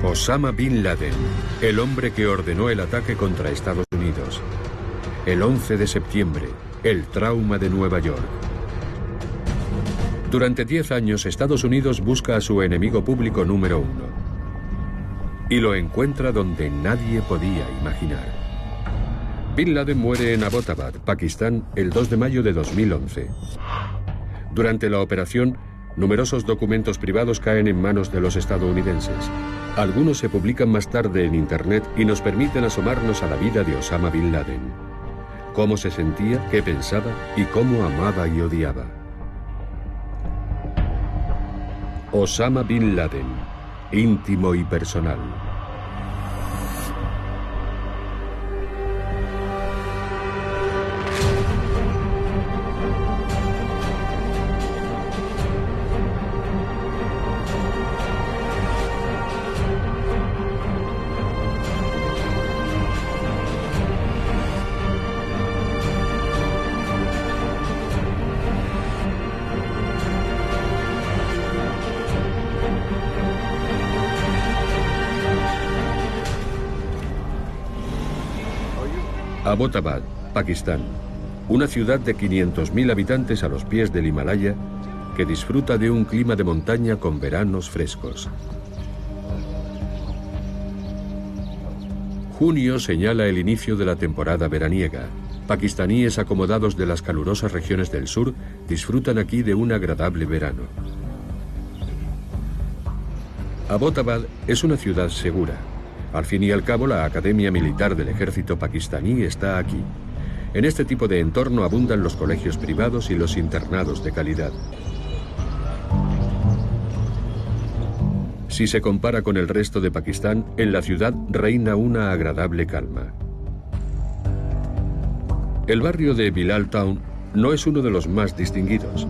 Osama Bin Laden, el hombre que ordenó el ataque contra Estados Unidos. El 11 de septiembre, el trauma de Nueva York. Durante 10 años, Estados Unidos busca a su enemigo público número 1. Y lo encuentra donde nadie podía imaginar. Bin Laden muere en Abbottabad, Pakistán, el 2 de mayo de 2011. Durante la operación, numerosos documentos privados caen en manos de los estadounidenses. Algunos se publican más tarde en Internet y nos permiten asomarnos a la vida de Osama Bin Laden. Cómo se sentía, qué pensaba y cómo amaba y odiaba. Osama Bin Laden, íntimo y personal. Abbottabad, Pakistán, una ciudad de 500.000 habitantes a los pies del Himalaya que disfruta de un clima de montaña con veranos frescos. Junio señala el inicio de la temporada veraniega. Pakistaníes acomodados de las calurosas regiones del sur disfrutan aquí de un agradable verano. Abbottabad es una ciudad segura. Al fin y al cabo, la Academia Militar del Ejército pakistaní está aquí. En este tipo de entorno abundan los colegios privados y los internados de calidad. Si se compara con el resto de Pakistán, en la ciudad reina una agradable calma. El barrio de Bilal Town no es uno de los más distinguidos.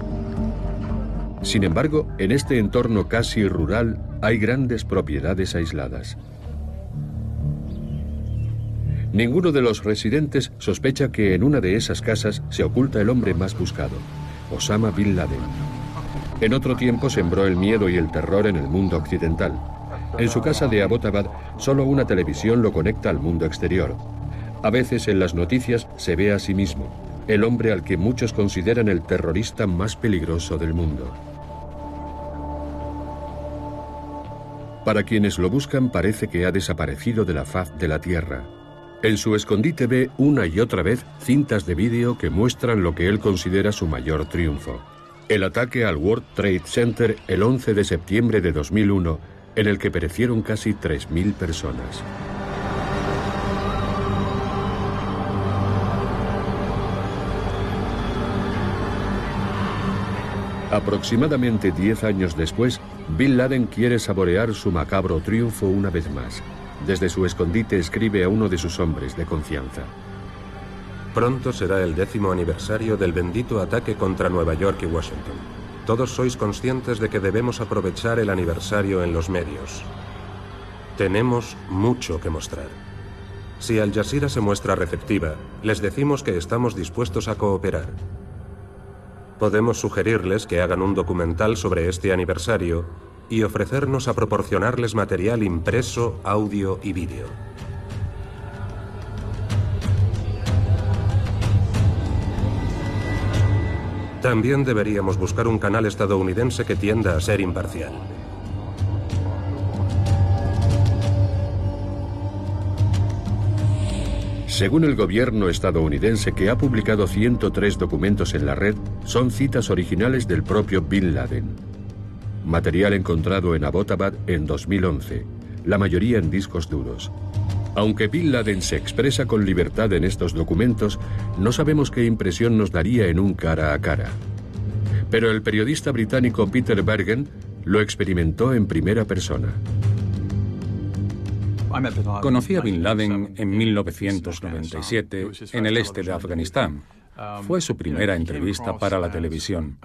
Sin embargo, en este entorno casi rural hay grandes propiedades aisladas. Ninguno de los residentes sospecha que en una de esas casas se oculta el hombre más buscado, Osama Bin Laden. En otro tiempo sembró el miedo y el terror en el mundo occidental. En su casa de Abbottabad, solo una televisión lo conecta al mundo exterior. A veces en las noticias se ve a sí mismo, el hombre al que muchos consideran el terrorista más peligroso del mundo. Para quienes lo buscan parece que ha desaparecido de la faz de la tierra. En su escondite ve una y otra vez cintas de vídeo que muestran lo que él considera su mayor triunfo. El ataque al World Trade Center el 11 de septiembre de 2001, en el que perecieron casi 3.000 personas. Aproximadamente 10 años después, Bin Laden quiere saborear su macabro triunfo una vez más. Desde su escondite escribe a uno de sus hombres de confianza. Pronto será el 10º aniversario del bendito ataque contra Nueva York y Washington. Todos sois conscientes de que debemos aprovechar el aniversario en los medios. Tenemos mucho que mostrar. Si Al Jazeera se muestra receptiva, les decimos que estamos dispuestos a cooperar. Podemos sugerirles que hagan un documental sobre este aniversario y ofrecernos a proporcionarles material impreso, audio y vídeo. También deberíamos buscar un canal estadounidense que tienda a ser imparcial. Según el gobierno estadounidense, que ha publicado 103 documentos en la red, son citas originales del propio Bin Laden. Material encontrado en Abbottabad en 2011, la mayoría en discos duros. Aunque Bin Laden se expresa con libertad en estos documentos, no sabemos qué impresión nos daría en un cara a cara. Pero el periodista británico Peter Bergen lo experimentó en primera persona. Conocí a Bin Laden en 1997 en el este de Afganistán. Fue su primera entrevista para la televisión.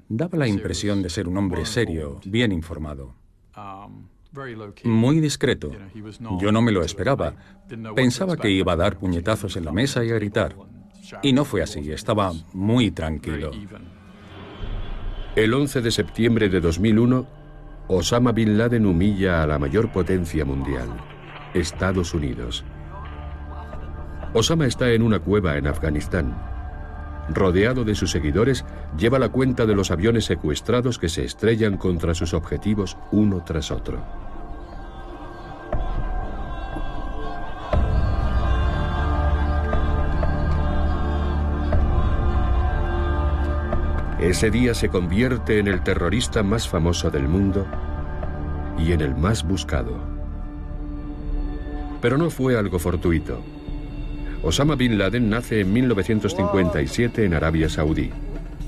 Daba la impresión de ser un hombre serio, bien informado. Muy discreto. Yo no me lo esperaba. Pensaba que iba a dar puñetazos en la mesa y a gritar. Y no fue así, estaba muy tranquilo. El 11 de septiembre de 2001, Osama Bin Laden humilla a la mayor potencia mundial, Estados Unidos. Osama está en una cueva en Afganistán. Rodeado de sus seguidores, lleva la cuenta de los aviones secuestrados que se estrellan contra sus objetivos uno tras otro. Ese día se convierte en el terrorista más famoso del mundo y en el más buscado. Pero no fue algo fortuito. Osama Bin Laden nace en 1957 en Arabia Saudí,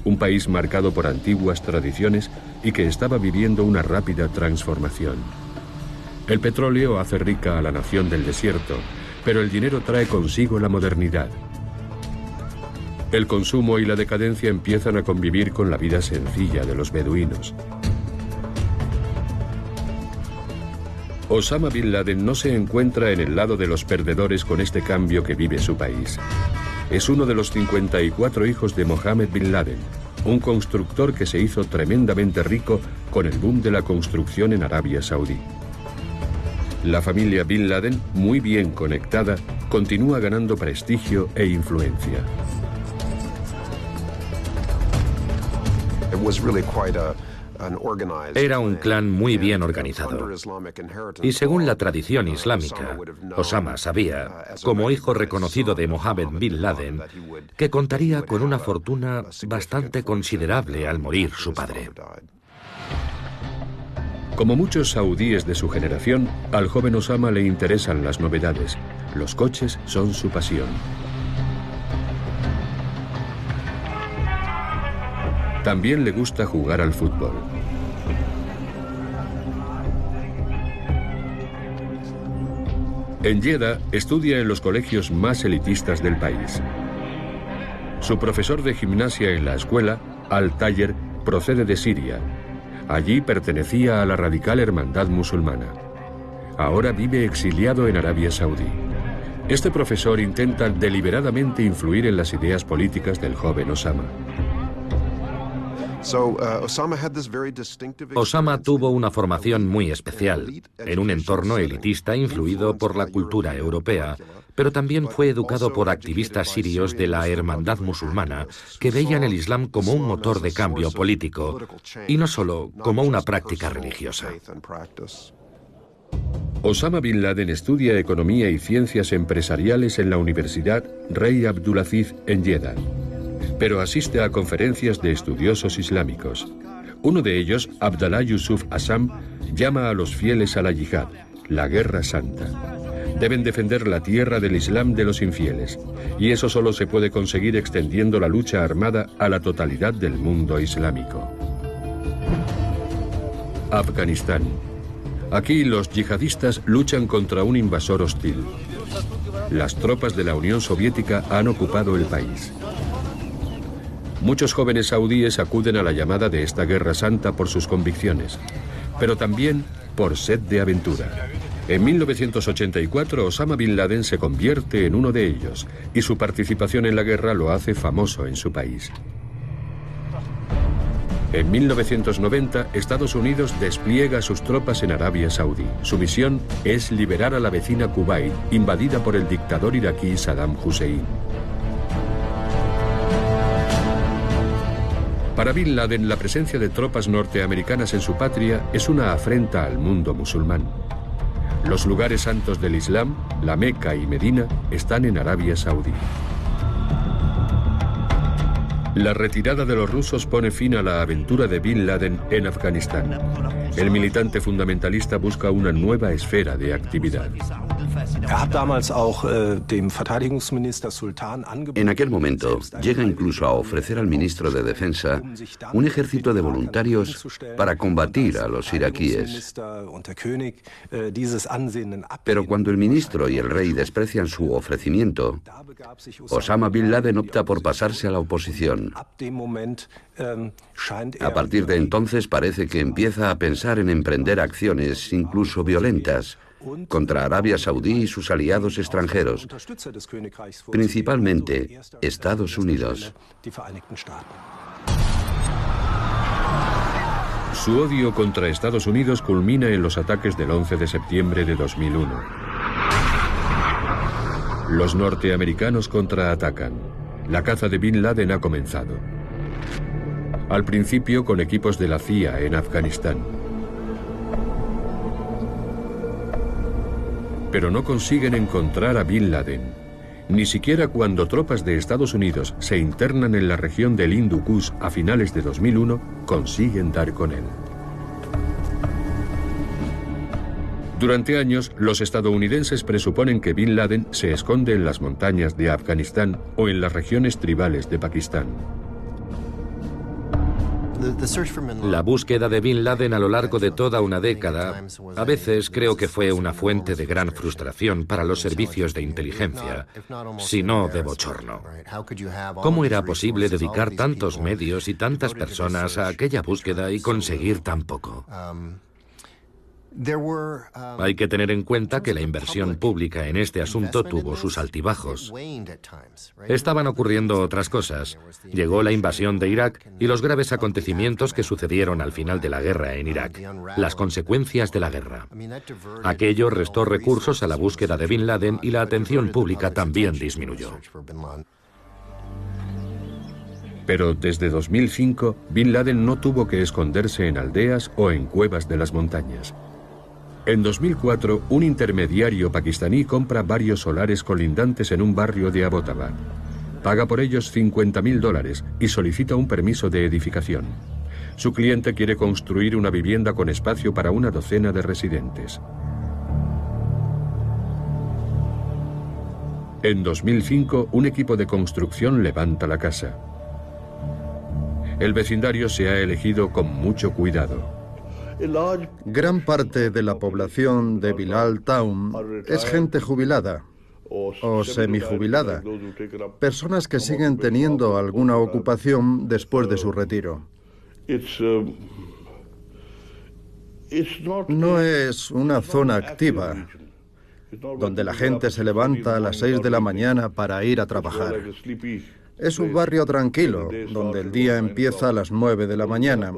un país marcado por antiguas tradiciones y que estaba viviendo una rápida transformación. El petróleo hace rica a la nación del desierto, pero el dinero trae consigo la modernidad. El consumo y la decadencia empiezan a convivir con la vida sencilla de los beduinos. Osama Bin Laden no se encuentra en el lado de los perdedores con este cambio que vive su país. Es uno de los 54 hijos de Mohammed Bin Laden, un constructor que se hizo tremendamente rico con el boom de la construcción en Arabia Saudí. La familia Bin Laden, muy bien conectada, continúa ganando prestigio e influencia. Era un clan muy bien organizado. Y según la tradición islámica, Osama sabía, como hijo reconocido de Mohammed Bin Laden, que contaría con una fortuna bastante considerable al morir su padre. Como muchos saudíes de su generación, al joven Osama le interesan las novedades. Los coches son su pasión. También le gusta jugar al fútbol. En Jeddah estudia en los colegios más elitistas del país. Su profesor de gimnasia en la escuela, Al-Tayer, procede de Siria. Allí pertenecía a la radical hermandad musulmana. Ahora vive exiliado en Arabia Saudí. Este profesor intenta deliberadamente influir en las ideas políticas del joven Osama. Osama tuvo una formación muy especial, en un entorno elitista influido por la cultura europea, pero también fue educado por activistas sirios de la hermandad musulmana que veían el Islam como un motor de cambio político y no solo como una práctica religiosa. Osama Bin Laden estudia economía y ciencias empresariales en la Universidad Rey Abdulaziz en Jeddah, pero asiste a conferencias de estudiosos islámicos. Uno de ellos, Abdallah Yusuf Assam, llama a los fieles a la yihad, la guerra santa. Deben defender la tierra del Islam de los infieles, y eso solo se puede conseguir extendiendo la lucha armada a la totalidad del mundo islámico. Afganistán. Aquí los yihadistas luchan contra un invasor hostil. Las tropas de la Unión Soviética han ocupado el país. Muchos jóvenes saudíes acuden a la llamada de esta guerra santa por sus convicciones, pero también por sed de aventura. En 1984, Osama Bin Laden se convierte en uno de ellos, y su participación en la guerra lo hace famoso en su país. En 1990, Estados Unidos despliega sus tropas en Arabia Saudí. Su misión es liberar a la vecina Kuwait, invadida por el dictador iraquí Saddam Hussein. Para Bin Laden, la presencia de tropas norteamericanas en su patria es una afrenta al mundo musulmán. Los lugares santos del Islam, la Meca y Medina, están en Arabia Saudí. La retirada de los rusos pone fin a la aventura de Bin Laden en Afganistán. El militante fundamentalista busca una nueva esfera de actividad. En aquel momento, llega incluso a ofrecer al ministro de Defensa un ejército de voluntarios para combatir a los iraquíes. Pero cuando el ministro y el rey desprecian su ofrecimiento, Osama Bin Laden opta por pasarse a la oposición. A partir de entonces parece que empieza a pensar en emprender acciones, incluso violentas, contra Arabia Saudí y sus aliados extranjeros, principalmente Estados Unidos. Su odio contra Estados Unidos culmina en los ataques del 11 de septiembre de 2001. Los norteamericanos contraatacan. La caza de Bin Laden ha comenzado. Al principio con equipos de la CIA en Afganistán. Pero no consiguen encontrar a Bin Laden. Ni siquiera cuando tropas de Estados Unidos se internan en la región del Hindu Kush a finales de 2001, consiguen dar con él. Durante años, los estadounidenses presuponen que Bin Laden se esconde en las montañas de Afganistán o en las regiones tribales de Pakistán. La búsqueda de Bin Laden a lo largo de toda una década, a veces creo que fue una fuente de gran frustración para los servicios de inteligencia, si no de bochorno. ¿Cómo era posible dedicar tantos medios y tantas personas a aquella búsqueda y conseguir tan poco? Hay que tener en cuenta que la inversión pública en este asunto tuvo sus altibajos. Estaban ocurriendo otras cosas. Llegó la invasión de Irak y los graves acontecimientos que sucedieron al final de la guerra en Irak, las consecuencias de la guerra. Aquello restó recursos a la búsqueda de Bin Laden y la atención pública también disminuyó. Pero desde 2005, Bin Laden no tuvo que esconderse en aldeas o en cuevas de las montañas. En 2004, un intermediario pakistaní compra varios solares colindantes en un barrio de Abbottabad. Paga por ellos $50.000 y solicita un permiso de edificación. Su cliente quiere construir una vivienda con espacio para una docena de residentes. En 2005, un equipo de construcción levanta la casa. El vecindario se ha elegido con mucho cuidado. Gran parte de la población de Bilal Town es gente jubilada o semijubilada, personas que siguen teniendo alguna ocupación después de su retiro. No es una zona activa, donde la gente se levanta a las 6 de la mañana para ir a trabajar. Es un barrio tranquilo, donde el día empieza a las 9 de la mañana,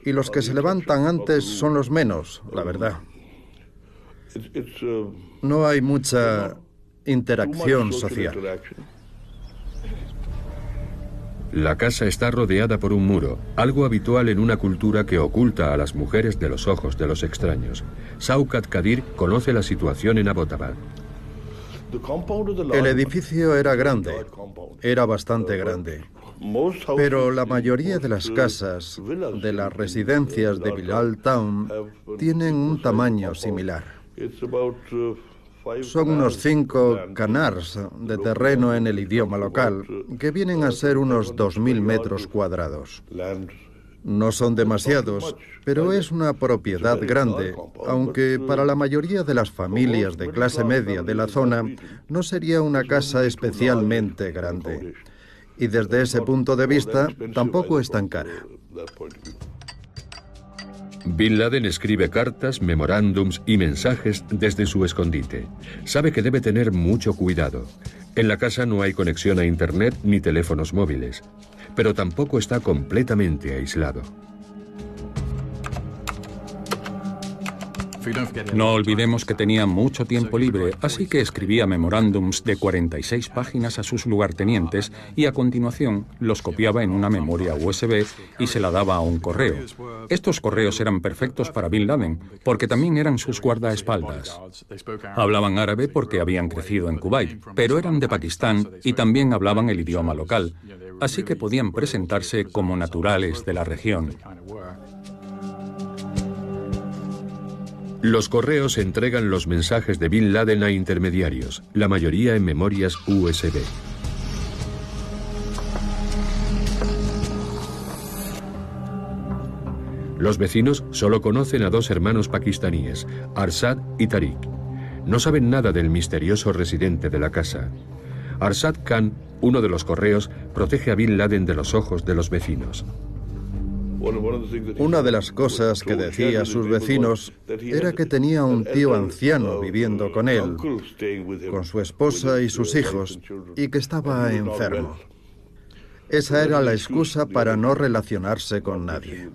y los que se levantan antes son los menos, la verdad. No hay mucha interacción social. La casa está rodeada por un muro, algo habitual en una cultura que oculta a las mujeres de los ojos de los extraños. Shaukat Qadir conoce la situación en Abbottabad. El edificio era grande, era bastante grande, pero la mayoría de las casas de las residencias de Bilal Town tienen un tamaño similar. Son unos 5 canars de terreno en el idioma local, que vienen a ser unos 2.000 metros cuadrados. No son demasiados, pero es una propiedad grande, aunque para la mayoría de las familias de clase media de la zona no sería una casa especialmente grande. Y desde ese punto de vista, tampoco es tan cara. Bin Laden escribe cartas, memorándums y mensajes desde su escondite. Sabe que debe tener mucho cuidado. En la casa no hay conexión a Internet ni teléfonos móviles, pero tampoco está completamente aislado. No olvidemos que tenía mucho tiempo libre, así que escribía memorándums de 46 páginas a sus lugartenientes y a continuación los copiaba en una memoria USB y se la daba a un correo. Estos correos eran perfectos para Bin Laden, porque también eran sus guardaespaldas. Hablaban árabe porque habían crecido en Kuwait, pero eran de Pakistán y también hablaban el idioma local, así que podían presentarse como naturales de la región. Los correos entregan los mensajes de Bin Laden a intermediarios, la mayoría en memorias USB. Los vecinos solo conocen a 2 hermanos pakistaníes, Arshad y Tariq. No saben nada del misterioso residente de la casa. Arshad Khan, uno de los correos, protege a Bin Laden de los ojos de los vecinos. Una de las cosas que decía a sus vecinos era que tenía un tío anciano viviendo con él, con su esposa y sus hijos, y que estaba enfermo. Esa era la excusa para no relacionarse con nadie.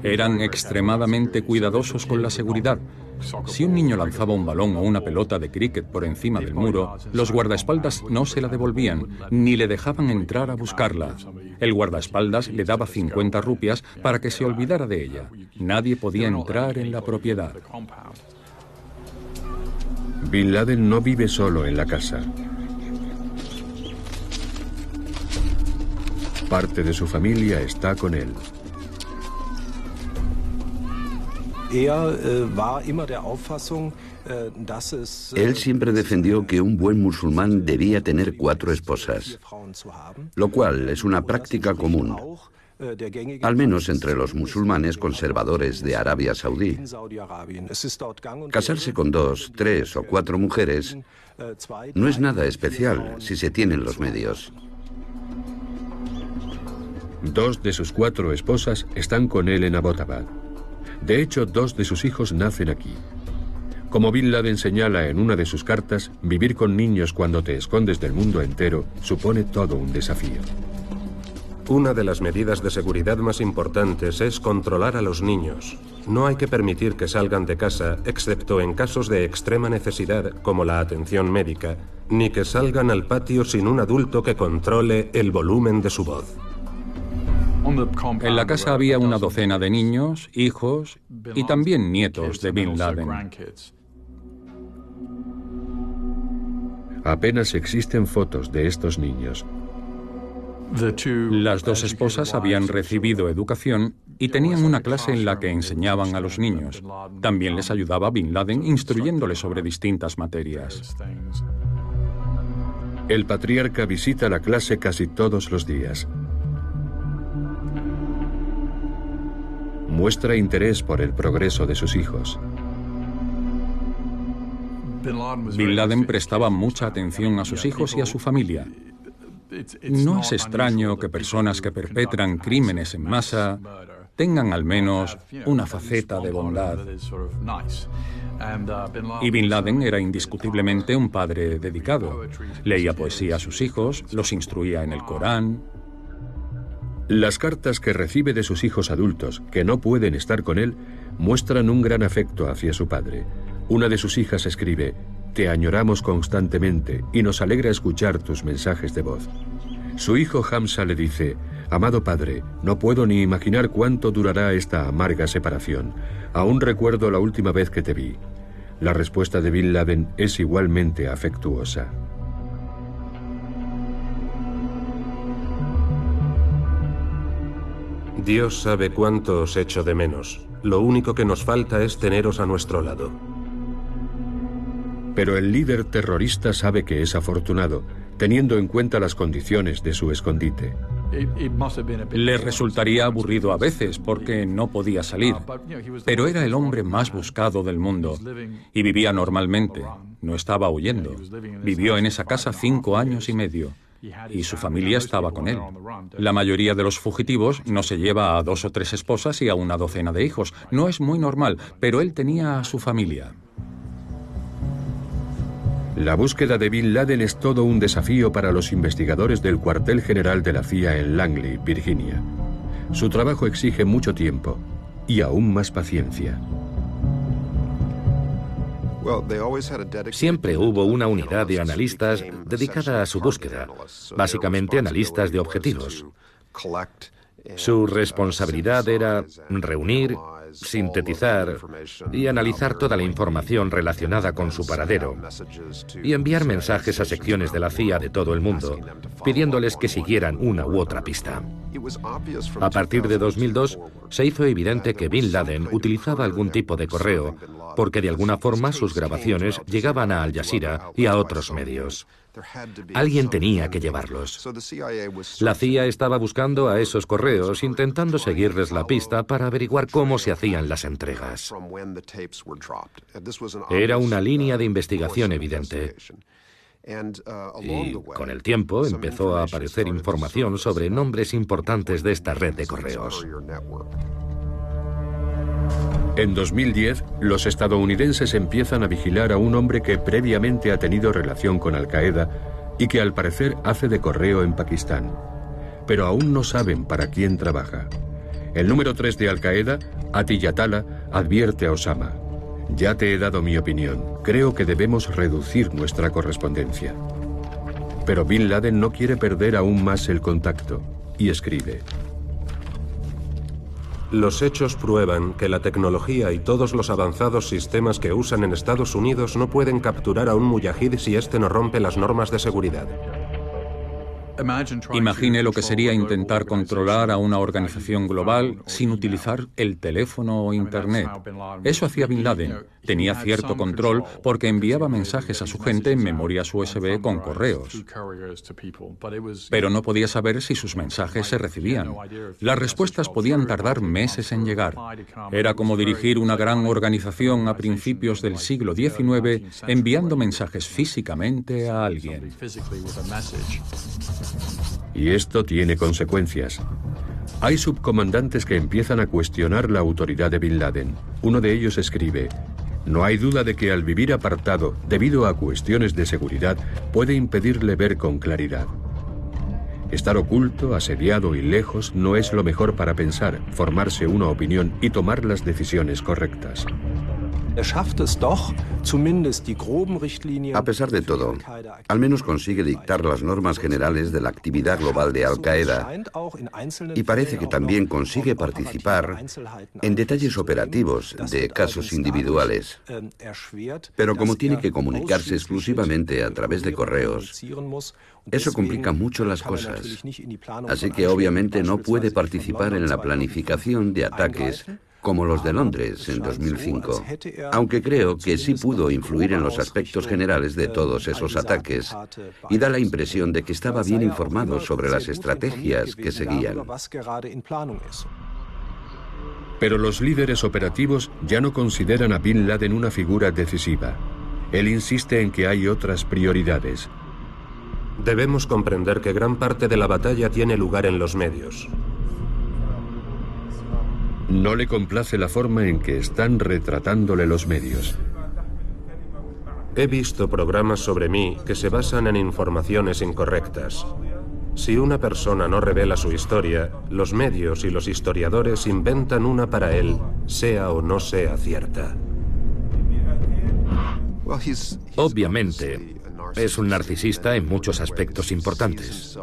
Eran extremadamente cuidadosos con la seguridad. Si un niño lanzaba un balón o una pelota de cricket por encima del muro, los guardaespaldas no se la devolvían, ni le dejaban entrar a buscarla. El guardaespaldas le daba 50 rupias para que se olvidara de ella. Nadie podía entrar en la propiedad. Bin Laden no vive solo en la casa. Parte de su familia está con él. Él siempre defendió que un buen musulmán debía tener 4 esposas, lo cual es una práctica común, al menos entre los musulmanes conservadores de Arabia Saudí. Casarse con 2, 3 o 4 mujeres no es nada especial si se tienen los medios. 2 de sus 4 esposas están con él en Abbottabad. De hecho, 2 de sus hijos nacen aquí. Como Bin Laden señala en una de sus cartas, vivir con niños cuando te escondes del mundo entero supone todo un desafío. Una de las medidas de seguridad más importantes es controlar a los niños. No hay que permitir que salgan de casa, excepto en casos de extrema necesidad, como la atención médica, ni que salgan al patio sin un adulto que controle el volumen de su voz. En la casa había una docena de niños, hijos y también nietos de Bin Laden. Apenas existen fotos de estos niños. Las 2 esposas habían recibido educación y tenían una clase en la que enseñaban a los niños. También les ayudaba Bin Laden instruyéndoles sobre distintas materias. El patriarca visita la clase casi todos los días. Muestra interés por el progreso de sus hijos. Bin Laden prestaba mucha atención a sus hijos y a su familia. No es extraño que personas que perpetran crímenes en masa tengan al menos una faceta de bondad. Y Bin Laden era indiscutiblemente un padre dedicado. Leía poesía a sus hijos, los instruía en el Corán. Las cartas que recibe de sus hijos adultos, que no pueden estar con él, muestran un gran afecto hacia su padre. Una de sus hijas escribe: «Te añoramos constantemente y nos alegra escuchar tus mensajes de voz». Su hijo Hamza le dice: «Amado padre, no puedo ni imaginar cuánto durará esta amarga separación. Aún recuerdo la última vez que te vi». La respuesta de Bin Laden es igualmente afectuosa. Dios sabe cuánto os echo de menos. Lo único que nos falta es teneros a nuestro lado. Pero el líder terrorista sabe que es afortunado, teniendo en cuenta las condiciones de su escondite. Le resultaría aburrido a veces porque no podía salir, pero era el hombre más buscado del mundo y vivía normalmente, no estaba huyendo. Vivió en esa casa 5 años y medio. Y su familia estaba con él. La mayoría de los fugitivos no se lleva a 2 o 3 esposas y a una docena de hijos. No es muy normal, pero él tenía a su familia. La búsqueda de Bin Laden es todo un desafío para los investigadores del cuartel general de la CIA en Langley, Virginia. Su trabajo exige mucho tiempo y aún más paciencia. Siempre hubo una unidad de analistas dedicada a su búsqueda, básicamente analistas de objetivos. Su responsabilidad era reunir, sintetizar y analizar toda la información relacionada con su paradero y enviar mensajes a secciones de la CIA de todo el mundo, pidiéndoles que siguieran una u otra pista. A partir de 2002, se hizo evidente que Bin Laden utilizaba algún tipo de correo, porque de alguna forma sus grabaciones llegaban a Al Jazeera y a otros medios. Alguien tenía que llevarlos. La CIA estaba buscando a esos correos, intentando seguirles la pista para averiguar cómo se hacían las entregas. Era una línea de investigación evidente. Y con el tiempo empezó a aparecer información sobre nombres importantes de esta red de correos. En 2010, los estadounidenses empiezan a vigilar a un hombre que previamente ha tenido relación con Al-Qaeda y que al parecer hace de correo en Pakistán. Pero aún no saben para quién trabaja. El número 3 de Al-Qaeda, Atiyatala, advierte a Osama: ya te he dado mi opinión, creo que debemos reducir nuestra correspondencia. Pero Bin Laden no quiere perder aún más el contacto, y escribe: los hechos prueban que la tecnología y todos los avanzados sistemas que usan en Estados Unidos no pueden capturar a un muyahid si este no rompe las normas de seguridad. Imagine lo que sería intentar controlar a una organización global sin utilizar el teléfono o Internet. Eso hacía Bin Laden. Tenía cierto control porque enviaba mensajes a su gente en memorias USB con correos. Pero no podía saber si sus mensajes se recibían. Las respuestas podían tardar meses en llegar. Era como dirigir una gran organización a principios del siglo XIX enviando mensajes físicamente a alguien. Y esto tiene consecuencias. Hay subcomandantes que empiezan a cuestionar la autoridad de Bin Laden. Uno de ellos escribe: no hay duda de que al vivir apartado, debido a cuestiones de seguridad, puede impedirle ver con claridad. Estar oculto, asediado y lejos no es lo mejor para pensar, formarse una opinión y tomar las decisiones correctas. A pesar de todo, al menos consigue dictar las normas generales de la actividad global de Al-Qaeda y parece que también consigue participar en detalles operativos de casos individuales. Pero como tiene que comunicarse exclusivamente a través de correos, eso complica mucho las cosas. Así que obviamente no puede participar en la planificación de ataques como los de Londres en 2005, aunque creo que sí pudo influir en los aspectos generales de todos esos ataques y da la impresión de que estaba bien informado sobre las estrategias que seguían. Pero los líderes operativos ya no consideran a Bin Laden una figura decisiva. Él insiste en que hay otras prioridades. Debemos comprender que gran parte de la batalla tiene lugar en los medios. No le complace la forma en que están retratándole los medios. He visto programas sobre mí que se basan en informaciones incorrectas. Si una persona no revela su historia, los medios y los historiadores inventan una para él, sea o no sea cierta. Obviamente, es un narcisista en muchos aspectos importantes.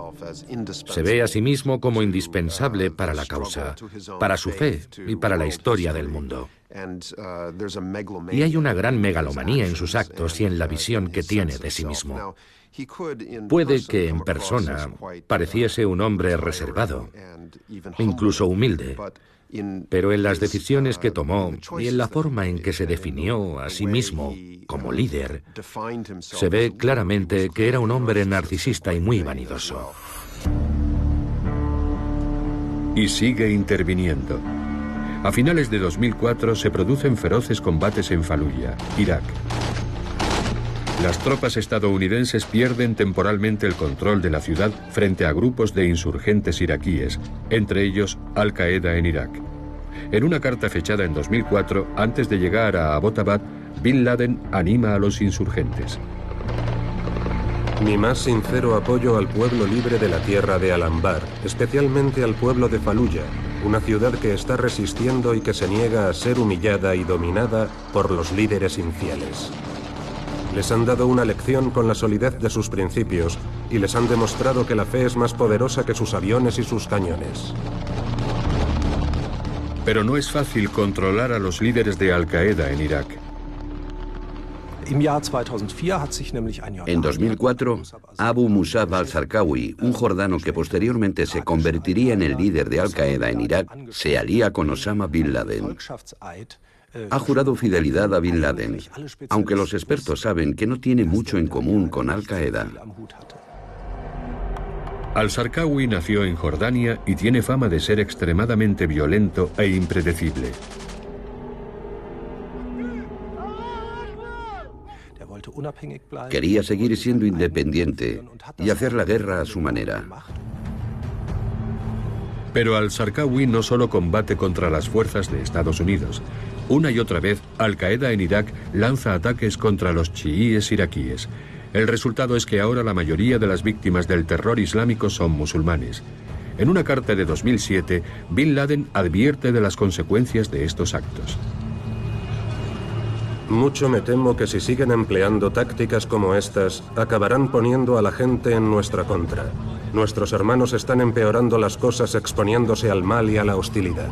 Se ve a sí mismo como indispensable para la causa, para su fe y para la historia del mundo. Y hay una gran megalomanía en sus actos y en la visión que tiene de sí mismo. Puede que en persona pareciese un hombre reservado, incluso humilde, pero en las decisiones que tomó y en la forma en que se definió a sí mismo como líder, se ve claramente que era un hombre narcisista y muy vanidoso. Y sigue interviniendo. A finales de 2004 se producen feroces combates en Faluya, Irak. Las tropas estadounidenses pierden temporalmente el control de la ciudad frente a grupos de insurgentes iraquíes, entre ellos Al-Qaeda en Irak. En una carta fechada en 2004, antes de llegar a Abbottabad, Bin Laden anima a los insurgentes. Mi más sincero apoyo al pueblo libre de la tierra de Al-Anbar, especialmente al pueblo de Faluya, una ciudad que está resistiendo y que se niega a ser humillada y dominada por los líderes infieles. Les han dado una lección con la solidez de sus principios y les han demostrado que la fe es más poderosa que sus aviones y sus cañones. Pero no es fácil controlar a los líderes de Al-Qaeda en Irak. En 2004, Abu Musab al-Zarqawi, un jordano que posteriormente se convertiría en el líder de Al-Qaeda en Irak, se alía con Osama Bin Laden. Ha jurado fidelidad a Bin Laden, aunque los expertos saben que no tiene mucho en común con Al-Qaeda. Al-Zarqawi nació en Jordania y tiene fama de ser extremadamente violento e impredecible. Quería seguir siendo independiente y hacer la guerra a su manera. Pero Al-Zarqawi no solo combate contra las fuerzas de Estados Unidos. Una y otra vez, Al-Qaeda en Irak lanza ataques contra los chiíes iraquíes. El resultado es que ahora la mayoría de las víctimas del terror islámico son musulmanes. En una carta de 2007, Bin Laden advierte de las consecuencias de estos actos. Mucho me temo que si siguen empleando tácticas como estas, acabarán poniendo a la gente en nuestra contra. Nuestros hermanos están empeorando las cosas exponiéndose al mal y a la hostilidad.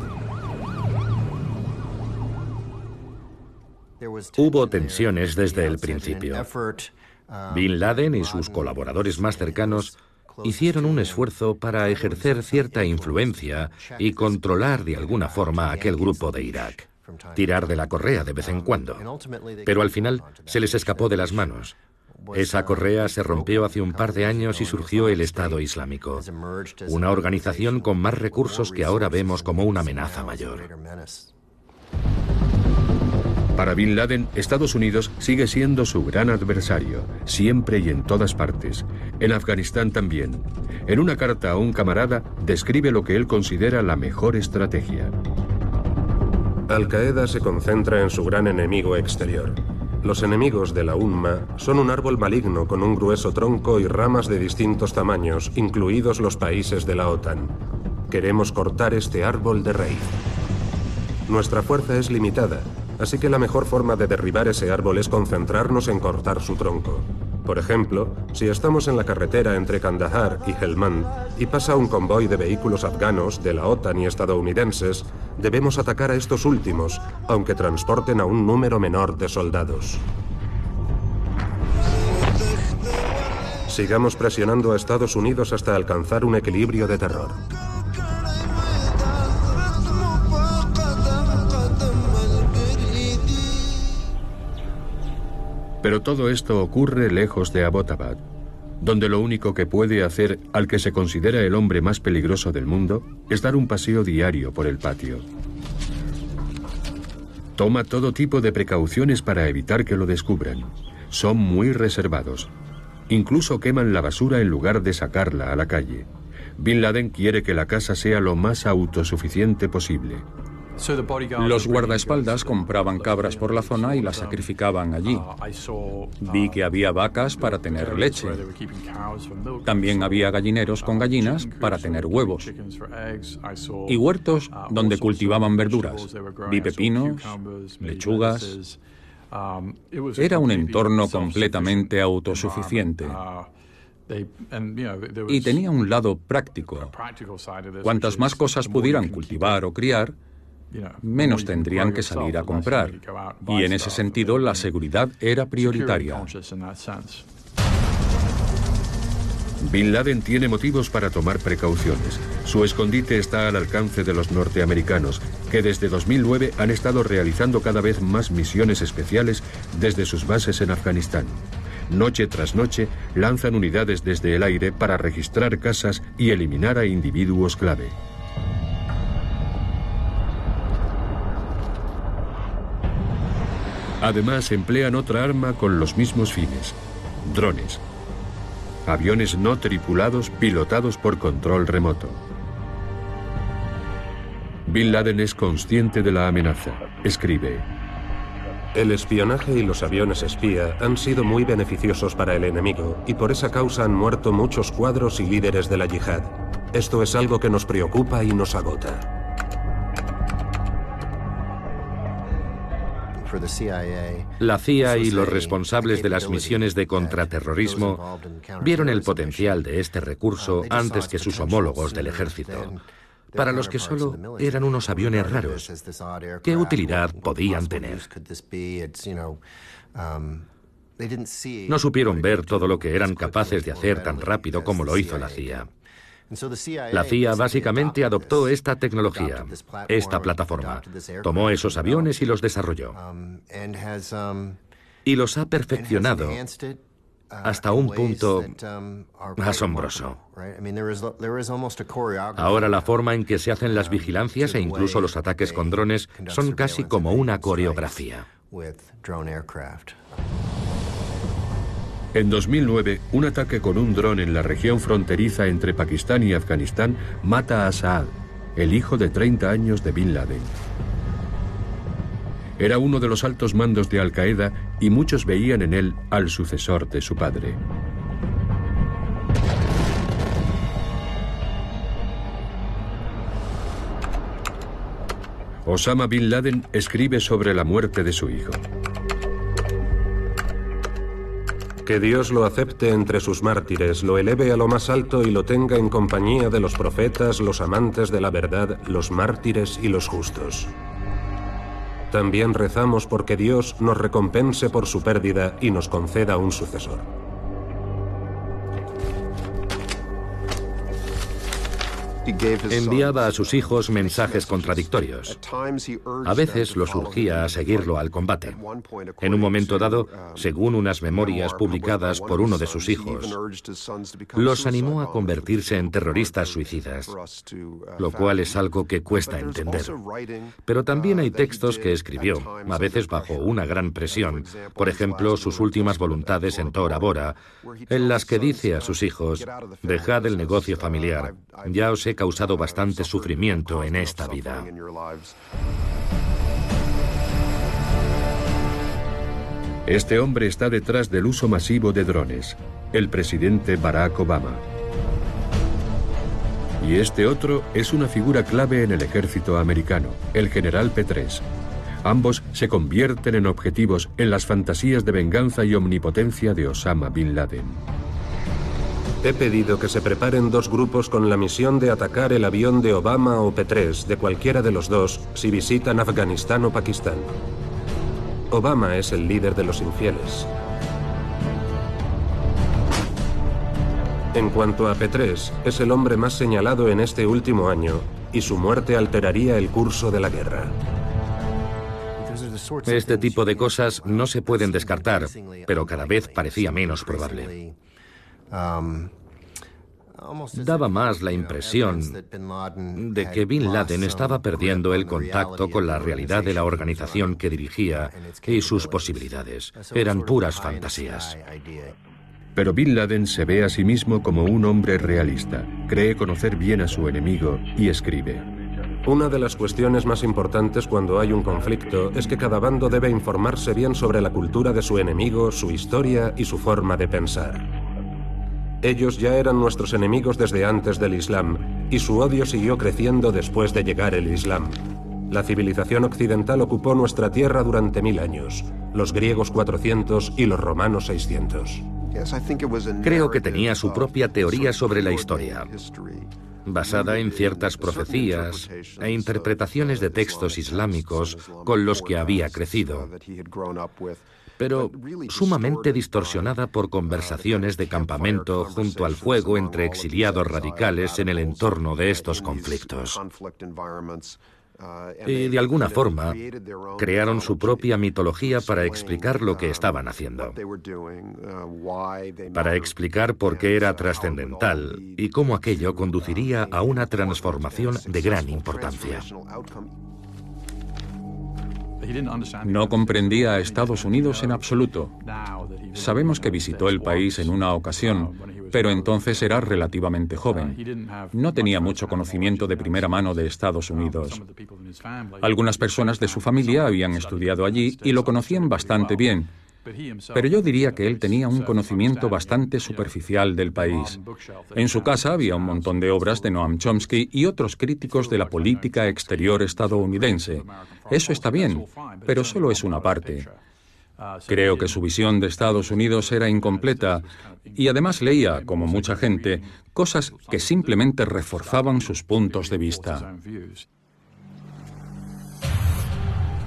Hubo tensiones desde el principio. Bin Laden y sus colaboradores más cercanos hicieron un esfuerzo para ejercer cierta influencia y controlar de alguna forma a aquel grupo de Irak. Tirar de la correa de vez en cuando. Pero al final se les escapó de las manos. Esa correa se rompió hace un par de años y surgió el Estado Islámico, una organización con más recursos que ahora vemos como una amenaza mayor. Para Bin Laden, Estados Unidos sigue siendo su gran adversario, siempre y en todas partes. En Afganistán también. En una carta a un camarada, describe lo que él considera la mejor estrategia. Al-Qaeda se concentra en su gran enemigo exterior. Los enemigos de la Umma son un árbol maligno con un grueso tronco y ramas de distintos tamaños, incluidos los países de la OTAN. Queremos cortar este árbol de raíz. Nuestra fuerza es limitada, así que la mejor forma de derribar ese árbol es concentrarnos en cortar su tronco. Por ejemplo, si estamos en la carretera entre Kandahar y Helmand y pasa un convoy de vehículos afganos de la OTAN y estadounidenses, debemos atacar a estos últimos, aunque transporten a un número menor de soldados. Sigamos presionando a Estados Unidos hasta alcanzar un equilibrio de terror. Pero todo esto ocurre lejos de Abbottabad, donde lo único que puede hacer al que se considera el hombre más peligroso del mundo es dar un paseo diario por el patio. Toma todo tipo de precauciones para evitar que lo descubran. Son muy reservados. Incluso queman la basura en lugar de sacarla a la calle. Bin Laden quiere que la casa sea lo más autosuficiente posible. Los guardaespaldas compraban cabras por la zona y las sacrificaban allí. Vi que había vacas para tener leche. También había gallineros con gallinas para tener huevos. Y huertos donde cultivaban verduras. Vi pepinos, lechugas. Era un entorno completamente autosuficiente. Y tenía un lado práctico. Cuantas más cosas pudieran cultivar o criar, menos tendrían que salir a comprar. Y en ese sentido, la seguridad era prioritaria. Bin Laden tiene motivos para tomar precauciones. Su escondite está al alcance de los norteamericanos, que desde 2009 han estado realizando cada vez más misiones especiales desde sus bases en Afganistán. Noche tras noche, lanzan unidades desde el aire para registrar casas y eliminar a individuos clave. Además, emplean otra arma con los mismos fines: drones. Aviones no tripulados pilotados por control remoto. Bin Laden es consciente de la amenaza. Escribe: el espionaje y los aviones espía han sido muy beneficiosos para el enemigo y por esa causa han muerto muchos cuadros y líderes de la yihad. Esto es algo que nos preocupa y nos agota. La CIA y los responsables de las misiones de contraterrorismo vieron el potencial de este recurso antes que sus homólogos del ejército, para los que solo eran unos aviones raros. ¿Qué utilidad podían tener? No supieron ver todo lo que eran capaces de hacer tan rápido como lo hizo la CIA. La CIA básicamente adoptó esta tecnología, esta plataforma, tomó esos aviones y los desarrolló. Y los ha perfeccionado hasta un punto asombroso. Ahora la forma en que se hacen las vigilancias e incluso los ataques con drones son casi como una coreografía. En 2009, un ataque con un dron en la región fronteriza entre Pakistán y Afganistán mata a Saad, el hijo de 30 años de Bin Laden. Era uno de los altos mandos de Al-Qaeda y muchos veían en él al sucesor de su padre. Osama Bin Laden escribe sobre la muerte de su hijo. Que Dios lo acepte entre sus mártires, lo eleve a lo más alto y lo tenga en compañía de los profetas, los amantes de la verdad, los mártires y los justos. También rezamos porque Dios nos recompense por su pérdida y nos conceda un sucesor. Enviaba a sus hijos mensajes contradictorios. A veces los urgía a seguirlo al combate. En un momento dado, según unas memorias publicadas por uno de sus hijos, los animó a convertirse en terroristas suicidas, lo cual es algo que cuesta entender. Pero también hay textos que escribió, a veces bajo una gran presión, por ejemplo, sus últimas voluntades en Tora Bora, en las que dice a sus hijos: dejad el negocio familiar, ya os he causado bastante sufrimiento en esta vida. Este hombre está detrás del uso masivo de drones, el presidente Barack Obama. Y este otro es una figura clave en el ejército americano, el general Petraeus. Ambos se convierten en objetivos en las fantasías de venganza y omnipotencia de Osama Bin Laden. He pedido que se preparen 2 grupos con la misión de atacar el avión de Obama o Petraeus, de cualquiera de los dos, si visitan Afganistán o Pakistán. Obama es el líder de los infieles. En cuanto a Petraeus, es el hombre más señalado en este último año, y su muerte alteraría el curso de la guerra. Este tipo de cosas no se pueden descartar, pero cada vez parecía menos probable. Daba más la impresión de que Bin Laden estaba perdiendo el contacto con la realidad de la organización que dirigía y sus posibilidades. Eran puras fantasías. Pero Bin Laden se ve a sí mismo como un hombre realista, cree conocer bien a su enemigo y escribe: Una de las cuestiones más importantes cuando hay un conflicto es que cada bando debe informarse bien sobre la cultura de su enemigo, su historia y su forma de pensar. Ellos ya eran nuestros enemigos desde antes del Islam, y su odio siguió creciendo después de llegar el Islam. La civilización occidental ocupó nuestra tierra durante 1000 años, los griegos 400 y los romanos 600. Creo que tenía su propia teoría sobre la historia, basada en ciertas profecías e interpretaciones de textos islámicos con los que había crecido, pero sumamente distorsionada por conversaciones de campamento junto al fuego entre exiliados radicales en el entorno de estos conflictos. Y de alguna forma crearon su propia mitología para explicar lo que estaban haciendo, para explicar por qué era trascendental y cómo aquello conduciría a una transformación de gran importancia. No comprendía a Estados Unidos en absoluto. Sabemos que visitó el país en una ocasión, pero entonces era relativamente joven. No tenía mucho conocimiento de primera mano de Estados Unidos. Algunas personas de su familia habían estudiado allí y lo conocían bastante bien, pero yo diría que él tenía un conocimiento bastante superficial del país. En su casa había un montón de obras de Noam Chomsky y otros críticos de la política exterior estadounidense. Eso está bien, pero solo es una parte. Creo que su visión de Estados Unidos era incompleta y además leía, como mucha gente, cosas que simplemente reforzaban sus puntos de vista.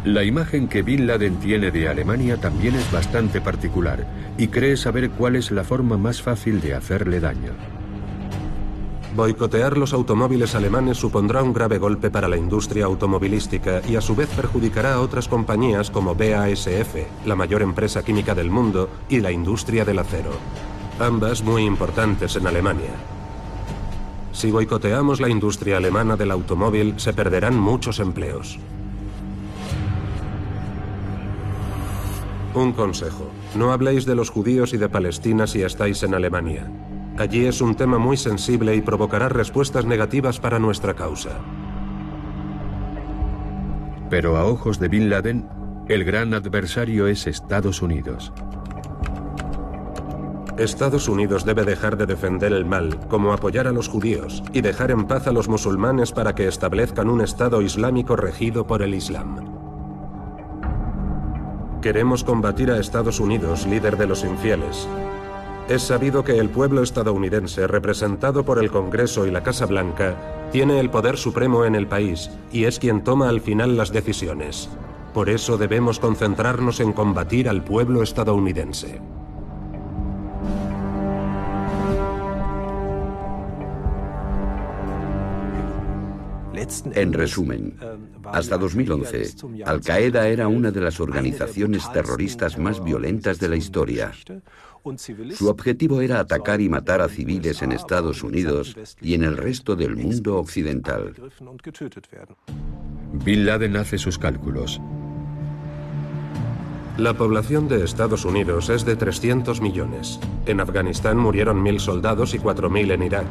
La imagen que Bin Laden tiene de Alemania también es bastante particular y cree saber cuál es la forma más fácil de hacerle daño. Boicotear los automóviles alemanes supondrá un grave golpe para la industria automovilística y a su vez perjudicará a otras compañías como BASF, la mayor empresa química del mundo, y la industria del acero, ambas muy importantes en Alemania. Si boicoteamos la industria alemana del automóvil, se perderán muchos empleos. Un consejo: no habléis de los judíos y de Palestina si estáis en Alemania. Allí es un tema muy sensible y provocará respuestas negativas para nuestra causa. Pero a ojos de Bin Laden, el gran adversario es Estados Unidos. Estados Unidos debe dejar de defender el mal, como apoyar a los judíos, y dejar en paz a los musulmanes para que establezcan un Estado islámico regido por el Islam. Queremos combatir a Estados Unidos, líder de los infieles. Es sabido que el pueblo estadounidense, representado por el Congreso y la Casa Blanca, tiene el poder supremo en el país y es quien toma al final las decisiones. Por eso debemos concentrarnos en combatir al pueblo estadounidense. En resumen, hasta 2011, Al-Qaeda era una de las organizaciones terroristas más violentas de la historia. Su objetivo era atacar y matar a civiles en Estados Unidos y en el resto del mundo occidental. Bin Laden hace sus cálculos. La población de Estados Unidos es de 300 millones. En Afganistán murieron 1.000 soldados y 4.000 en Irak.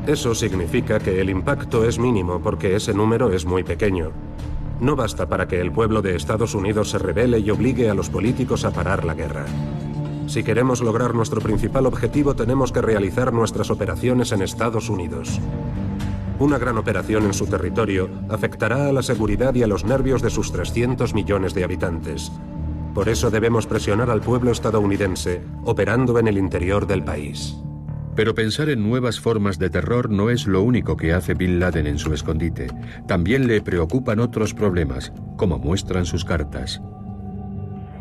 Eso significa que el impacto es mínimo porque ese número es muy pequeño. No basta para que el pueblo de Estados Unidos se rebele y obligue a los políticos a parar la guerra. Si queremos lograr nuestro principal objetivo, tenemos que realizar nuestras operaciones en Estados Unidos. Una gran operación en su territorio afectará a la seguridad y a los nervios de sus 300 millones de habitantes. Por eso debemos presionar al pueblo estadounidense, operando en el interior del país. Pero pensar en nuevas formas de terror no es lo único que hace Bin Laden en su escondite. También le preocupan otros problemas, como muestran sus cartas.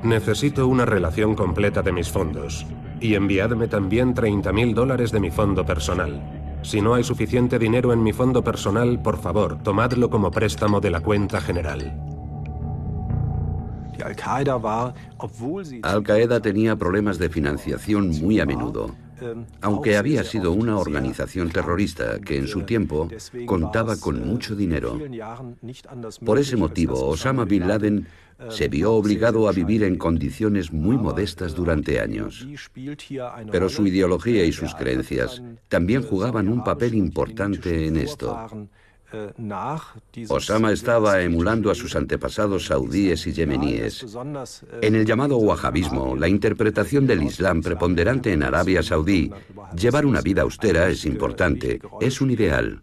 Necesito una relación completa de mis fondos. Y enviadme también $30.000 de mi fondo personal. Si no hay suficiente dinero en mi fondo personal, por favor, tomadlo como préstamo de la cuenta general. Al-Qaeda tenía problemas de financiación muy a menudo, aunque había sido una organización terrorista que en su tiempo contaba con mucho dinero. Por ese motivo, Osama Bin Laden se vio obligado a vivir en condiciones muy modestas durante años. Pero su ideología y sus creencias también jugaban un papel importante en esto. Osama estaba emulando a sus antepasados saudíes y yemeníes. En el llamado wahabismo, la interpretación del Islam preponderante en Arabia Saudí, llevar una vida austera es importante, es un ideal.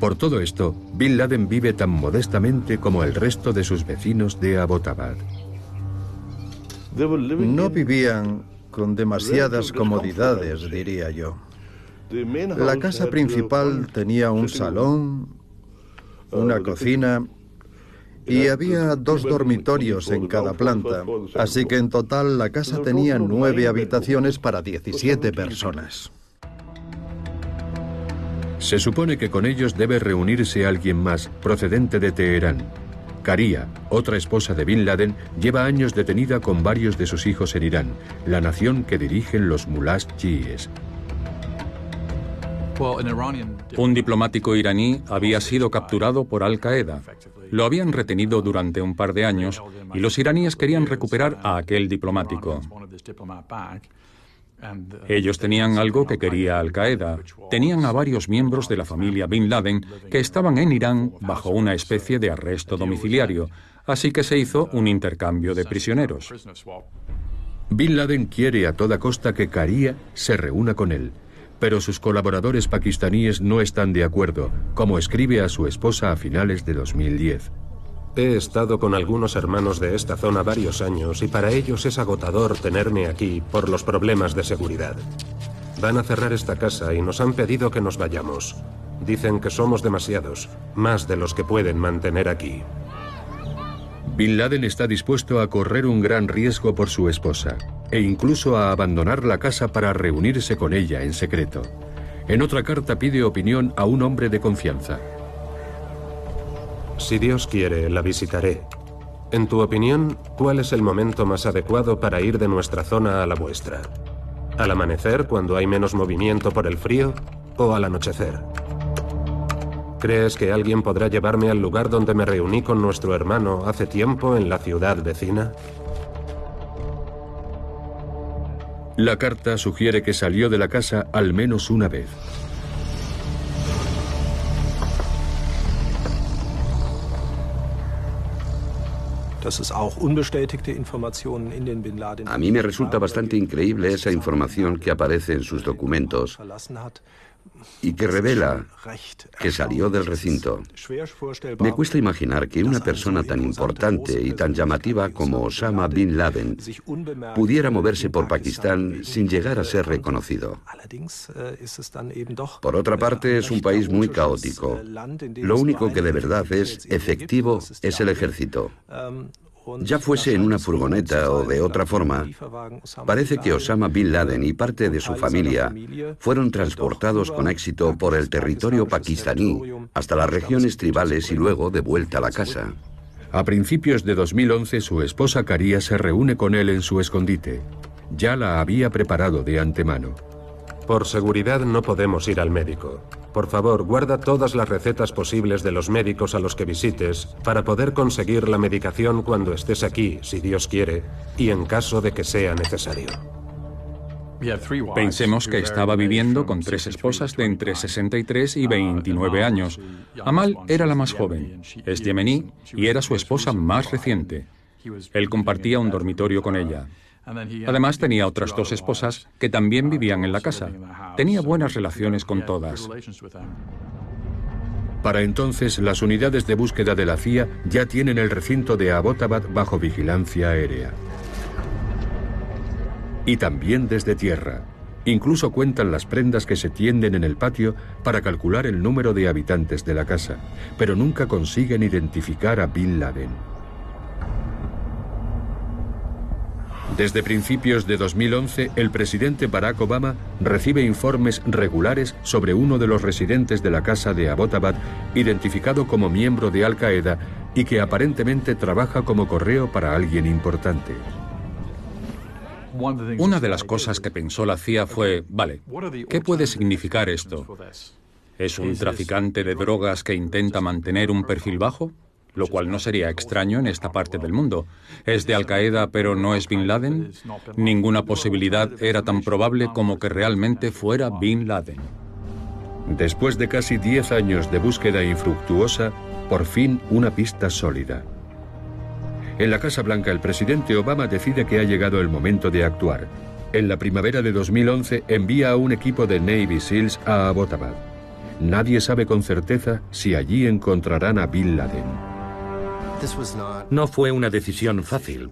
Por todo esto, Bin Laden vive tan modestamente como el resto de sus vecinos de Abbottabad. No vivían con demasiadas comodidades, diría yo. La casa principal tenía un salón, una cocina y había 2 dormitorios en cada planta, así que en total la casa tenía 9 habitaciones para 17 personas. Se supone que con ellos debe reunirse alguien más, procedente de Teherán. Karia, otra esposa de Bin Laden, lleva años detenida con varios de sus hijos en Irán, la nación que dirigen los mulás chiíes. Un diplomático iraní había sido capturado por Al-Qaeda. Lo habían retenido durante un par de años y los iraníes querían recuperar a aquel diplomático. Ellos tenían algo que quería Al-Qaeda. Tenían a varios miembros de la familia Bin Laden que estaban en Irán bajo una especie de arresto domiciliario, así que se hizo un intercambio de prisioneros. Bin Laden quiere a toda costa que Karia se reúna con él, pero sus colaboradores pakistaníes no están de acuerdo, como escribe a su esposa a finales de 2010. He estado con algunos hermanos de esta zona varios años y para ellos es agotador tenerme aquí por los problemas de seguridad. Van a cerrar esta casa y nos han pedido que nos vayamos. Dicen que somos demasiados, más de los que pueden mantener aquí. Bin Laden está dispuesto a correr un gran riesgo por su esposa, e incluso a abandonar la casa para reunirse con ella en secreto. En otra carta pide opinión a un hombre de confianza. Si Dios quiere, la visitaré. En tu opinión, ¿cuál es el momento más adecuado para ir de nuestra zona a la vuestra? ¿Al amanecer, cuando hay menos movimiento por el frío, o al anochecer? ¿Crees que alguien podrá llevarme al lugar donde me reuní con nuestro hermano hace tiempo en la ciudad vecina? La carta sugiere que salió de la casa al menos una vez. A mí me resulta bastante increíble esa información que aparece en sus documentos y que revela que salió del recinto. Me cuesta imaginar que una persona tan importante y tan llamativa como Osama Bin Laden pudiera moverse por Pakistán sin llegar a ser reconocido. Por otra parte, es un país muy caótico. Lo único que de verdad es efectivo es el ejército. Ya fuese en una furgoneta o de otra forma, parece que Osama Bin Laden y parte de su familia fueron transportados con éxito por el territorio pakistaní hasta las regiones tribales y luego de vuelta a la casa. A principios de 2011, su esposa Karia se reúne con él en su escondite. Ya la había preparado de antemano. Por seguridad no podemos ir al médico. Por favor, guarda todas las recetas posibles de los médicos a los que visites para poder conseguir la medicación cuando estés aquí, si Dios quiere, y en caso de que sea necesario. Pensemos que estaba viviendo con 3 esposas de entre 63 y 29 años. Amal era la más joven, es yemení y era su esposa más reciente. Él compartía un dormitorio con ella. Además, tenía otras 2 esposas que también vivían en la casa. Tenía buenas relaciones con todas. Para entonces, las unidades de búsqueda de la CIA ya tienen el recinto de Abbottabad bajo vigilancia aérea. Y también desde tierra. Incluso cuentan las prendas que se tienden en el patio para calcular el número de habitantes de la casa, pero nunca consiguen identificar a Bin Laden. Desde principios de 2011, el presidente Barack Obama recibe informes regulares sobre uno de los residentes de la casa de Abbottabad, identificado como miembro de Al-Qaeda y que aparentemente trabaja como correo para alguien importante. Una de las cosas que pensó la CIA fue, vale, ¿qué puede significar esto? ¿Es un traficante de drogas que intenta mantener un perfil bajo? Lo cual no sería extraño en esta parte del mundo. ¿Es de Al-Qaeda pero no es Bin Laden? Ninguna posibilidad era tan probable como que realmente fuera Bin Laden. Después de casi 10 años de búsqueda infructuosa, por fin una pista sólida. En la Casa Blanca, el presidente Obama decide que ha llegado el momento de actuar. En la primavera de 2011 envía a un equipo de Navy SEALs a Abbottabad. Nadie sabe con certeza si allí encontrarán a Bin Laden. No fue una decisión fácil.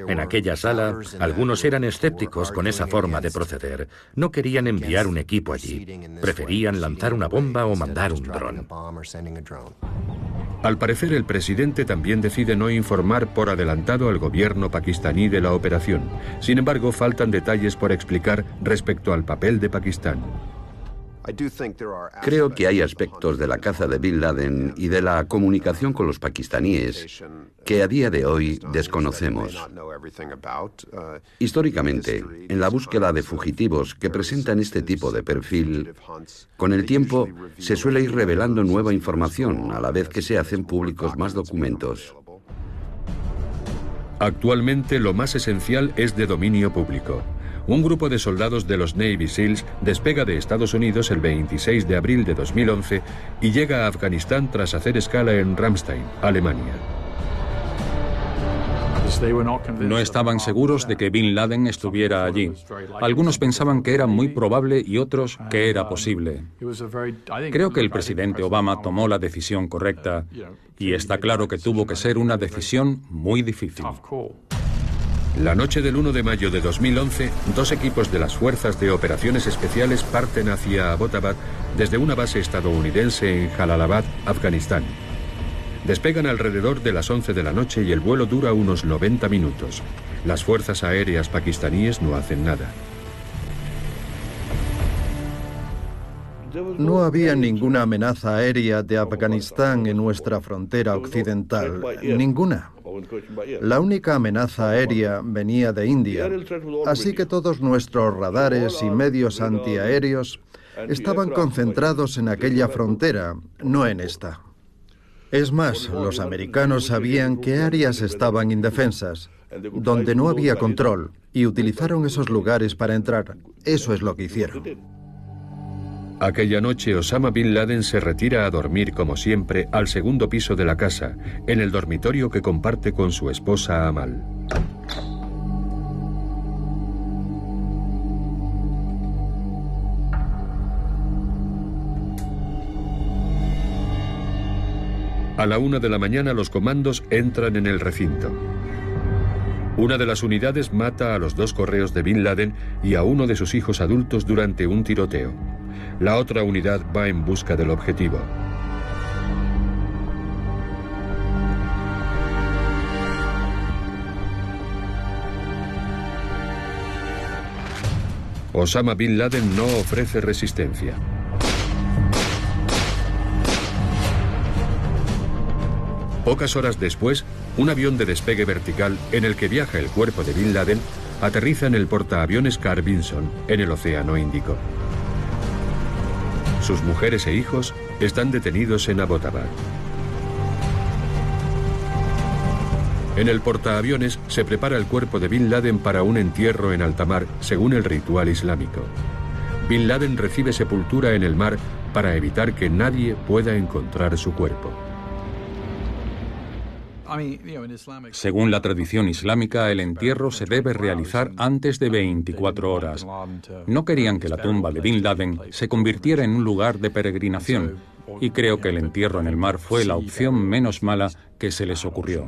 En aquella sala, algunos eran escépticos con esa forma de proceder. No querían enviar un equipo allí. Preferían lanzar una bomba o mandar un dron. Al parecer, el presidente también decide no informar por adelantado al gobierno pakistaní de la operación. Sin embargo, faltan detalles por explicar respecto al papel de Pakistán. Creo que hay aspectos de la caza de Bin Laden y de la comunicación con los pakistaníes que a día de hoy desconocemos. Históricamente, en la búsqueda de fugitivos que presentan este tipo de perfil, con el tiempo se suele ir revelando nueva información a la vez que se hacen públicos más documentos. Actualmente, lo más esencial es de dominio público. Un grupo de soldados de los Navy SEALs despega de Estados Unidos el 26 de abril de 2011 y llega a Afganistán tras hacer escala en Ramstein, Alemania. No estaban seguros de que Bin Laden estuviera allí. Algunos pensaban que era muy probable y otros que era posible. Creo que el presidente Obama tomó la decisión correcta y está claro que tuvo que ser una decisión muy difícil. La noche del 1 de mayo de 2011, 2 equipos de las Fuerzas de Operaciones Especiales parten hacia Abbottabad desde una base estadounidense en Jalalabad, Afganistán. Despegan alrededor de las 11 de la noche y el vuelo dura unos 90 minutos. Las fuerzas aéreas pakistaníes no hacen nada. No había ninguna amenaza aérea de Afganistán en nuestra frontera occidental, ninguna. La única amenaza aérea venía de India, así que todos nuestros radares y medios antiaéreos estaban concentrados en aquella frontera, no en esta. Es más, los americanos sabían qué áreas estaban indefensas, donde no había control, y utilizaron esos lugares para entrar. Eso es lo que hicieron. Aquella noche Osama Bin Laden se retira a dormir como siempre al segundo piso de la casa, en el dormitorio que comparte con su esposa Amal. A la 1 de la mañana los comandos entran en el recinto. Una de las unidades mata a los 2 correos de Bin Laden y a uno de sus hijos adultos durante un tiroteo. La otra unidad va en busca del objetivo. Osama Bin Laden no ofrece resistencia. Pocas horas después, un avión de despegue vertical en el que viaja el cuerpo de Bin Laden aterriza en el portaaviones Carl Vinson, en el Océano Índico. Sus mujeres e hijos están detenidos en Abbottabad. En el portaaviones se prepara el cuerpo de Bin Laden para un entierro en alta mar, según el ritual islámico. Bin Laden recibe sepultura en el mar para evitar que nadie pueda encontrar su cuerpo. Según la tradición islámica, el entierro se debe realizar antes de 24 horas. No querían que la tumba de Bin Laden se convirtiera en un lugar de peregrinación, y creo que el entierro en el mar fue la opción menos mala que se les ocurrió.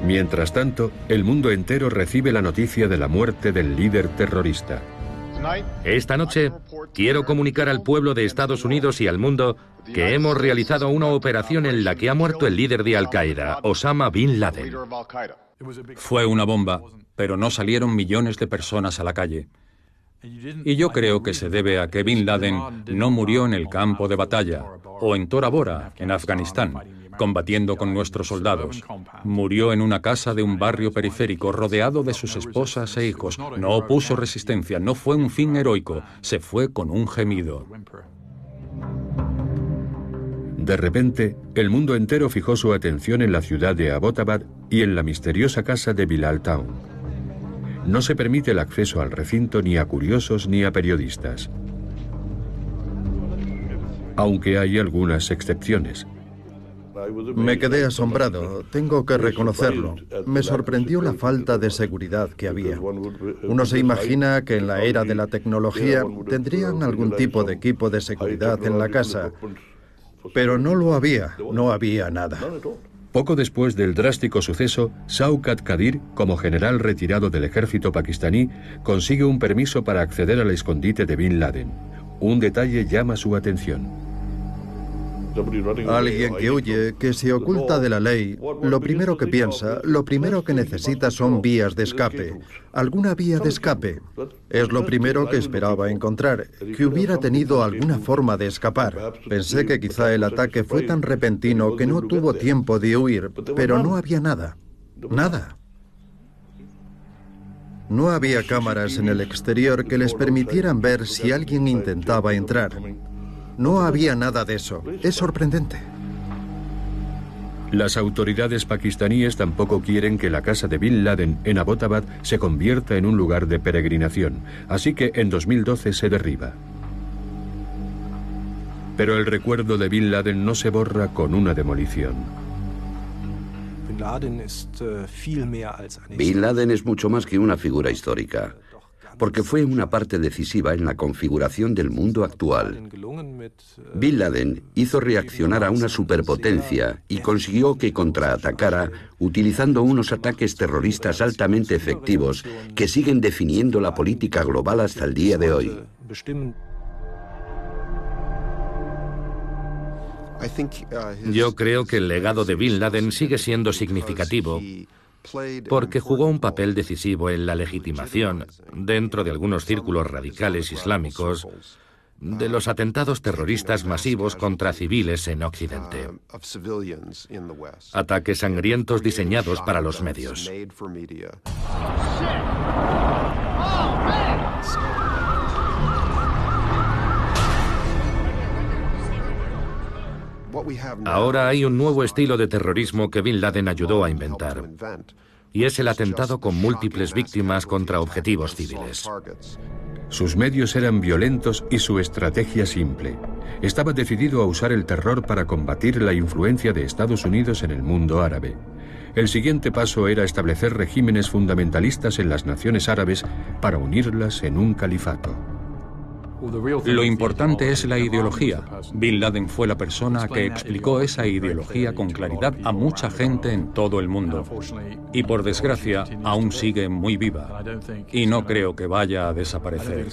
Mientras tanto, el mundo entero recibe la noticia de la muerte del líder terrorista. Esta noche quiero comunicar al pueblo de Estados Unidos y al mundo que hemos realizado una operación en la que ha muerto el líder de Al-Qaeda, Osama Bin Laden. Fue una bomba, pero no salieron millones de personas a la calle. Y yo creo que se debe a que Bin Laden no murió en el campo de batalla o en Tora Bora, en Afganistán, combatiendo con nuestros soldados. Murió en una casa de un barrio periférico rodeado de sus esposas e hijos. No opuso resistencia, no fue un fin heroico, se fue con un gemido. De repente, el mundo entero fijó su atención en la ciudad de Abbottabad y en la misteriosa casa de Bilal Town. No se permite el acceso al recinto ni a curiosos ni a periodistas. Aunque hay algunas excepciones. Me quedé asombrado, tengo que reconocerlo. Me sorprendió la falta de seguridad que había. Uno se imagina que en la era de la tecnología tendrían algún tipo de equipo de seguridad en la casa, pero no lo había, no había nada. Poco después del drástico suceso, Shaukat Qadir, como general retirado del ejército pakistaní, consigue un permiso para acceder al escondite de Bin Laden. Un detalle llama su atención. Alguien que huye, que se oculta de la ley, lo primero que piensa, lo primero que necesita son vías de escape. Alguna vía de escape. Es lo primero que esperaba encontrar, que hubiera tenido alguna forma de escapar. Pensé que quizá el ataque fue tan repentino que no tuvo tiempo de huir, pero no había nada. Nada. No había cámaras en el exterior que les permitieran ver si alguien intentaba entrar. No había nada de eso. Es sorprendente. Las autoridades pakistaníes tampoco quieren que la casa de Bin Laden en Abbottabad se convierta en un lugar de peregrinación, así que en 2012 se derriba. Pero el recuerdo de Bin Laden no se borra con una demolición. Bin Laden es mucho más que una figura histórica, porque fue una parte decisiva en la configuración del mundo actual. Bin Laden hizo reaccionar a una superpotencia y consiguió que contraatacara utilizando unos ataques terroristas altamente efectivos que siguen definiendo la política global hasta el día de hoy. Yo creo que el legado de Bin Laden sigue siendo significativo porque jugó un papel decisivo en la legitimación, dentro de algunos círculos radicales islámicos, de los atentados terroristas masivos contra civiles en Occidente. Ataques sangrientos diseñados para los medios. Ahora hay un nuevo estilo de terrorismo que Bin Laden ayudó a inventar. y es el atentado con múltiples víctimas contra objetivos civiles. Sus medios eran violentos y su estrategia simple. Estaba decidido a usar el terror para combatir la influencia de Estados Unidos en el mundo árabe. El siguiente paso era establecer regímenes fundamentalistas en las naciones árabes para unirlas en un califato. Lo importante es la ideología. Bin Laden fue la persona que explicó esa ideología con claridad a mucha gente en todo el mundo. Y por desgracia, aún sigue muy viva. Y no creo que vaya a desaparecer.